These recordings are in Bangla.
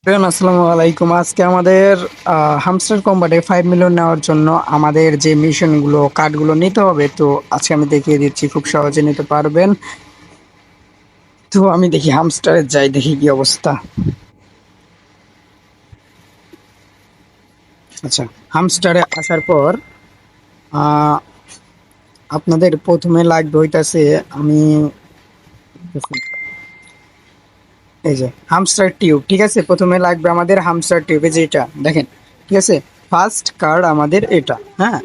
আসসালামু আলাইকুম। আজকে আমাদের হামস্টার কম্বাটে 5 মিলিয়ন নেওয়ার জন্য আমাদের যে মিশনগুলো কার্ডগুলো নিতে হবে, তো আজকে আমি দেখিয়ে দিচ্ছি, খুব সহজে নিতে পারবেন। তো আমি দেখি হামস্টারে যাই, দেখি কি অবস্থা। আচ্ছা, হামস্টারে আসার পর আহ, আপনাদের প্রথমে লাগবে হইতাছে, আমি এই যে হামস্টার টিউব, ঠিক আছে। প্রথমে লাগবে আমাদের হামস্টার টিউব, এই যে এটা দেখেন, ঠিক আছে। ফার্স্ট কার্ড আমাদের এটা, হ্যাঁ,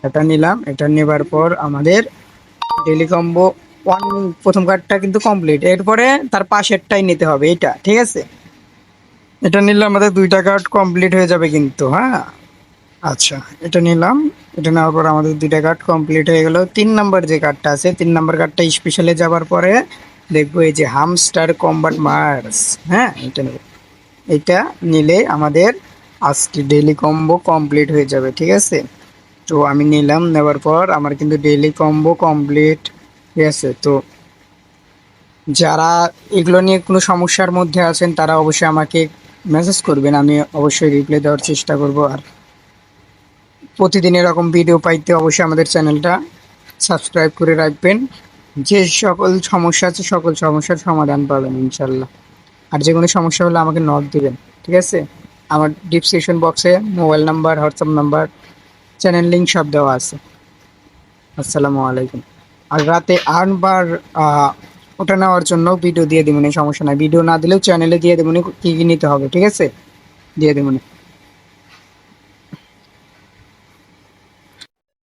এটা নিলাম। এটা নেবার পর আমাদের ডেলি কম্বো ওয়ান, প্রথম কার্ডটা কিন্তু কমপ্লিট। এরপরে তার পাশেরটাই নিতে হবে, এটা ঠিক আছে। এটা নিলে আমাদের দুইটা কার্ড কমপ্লিট হয়ে যাবে কিন্তু, হ্যাঁ। আচ্ছা, এটা নিলাম। এটা নেওয়ার পর আমাদের দুইটা কার্ড কমপ্লিট হয়ে গেল। 3 নাম্বার যে কার্ডটা আছে, 3 নাম্বার কার্ডটা স্পেশালে যাবার পরে দেখবো এই যে হামস্টার কম্বাট মার্স, হ্যাঁ, এটা নেব। এটা নিলে আমাদের আজকে ডেইলি কম্বো কমপ্লিট হয়ে যাবে, ঠিক আছে। তো আমি নিলাম, নেওয়ার পর আমার কিন্তু ডেইলি কম্বো কমপ্লিট, ঠিক আছে। তো যারা এগুলো নিয়ে কোনো সমস্যার মধ্যে আছেন তারা অবশ্যই আমাকে মেসেজ করবেন, আমি অবশ্যই রিপ্লাই দেওয়ার চেষ্টা করব। আর প্রতিদিন এরকম ভিডিও পাইতে অবশ্যই আমাদের চ্যানেলটা সাবস্ক্রাইব করে রাখবেন। যে সকল সমস্যা আছে সকল সমস্যার সমাধান পাবেন ইনশাল্লাহ। আর যে কোনো সমস্যা হলে আমাকে নক দিবেন, ঠিক আছে। আমার ডিসক্রিপশন বক্সে mobile number, WhatsApp number, channel link সব দেওয়া আছে। আসসালামু আলাইকুম। আর রাতে আর্নবার ওটা নেওয়ার জন্য ভিডিও দিয়ে দেবেন, সমস্যা নাই। ভিডিও না দিলেও চ্যানেলে দিয়ে দেবেন কি কি নিতে হবে, ঠিক আছে, দিয়ে দেবেন।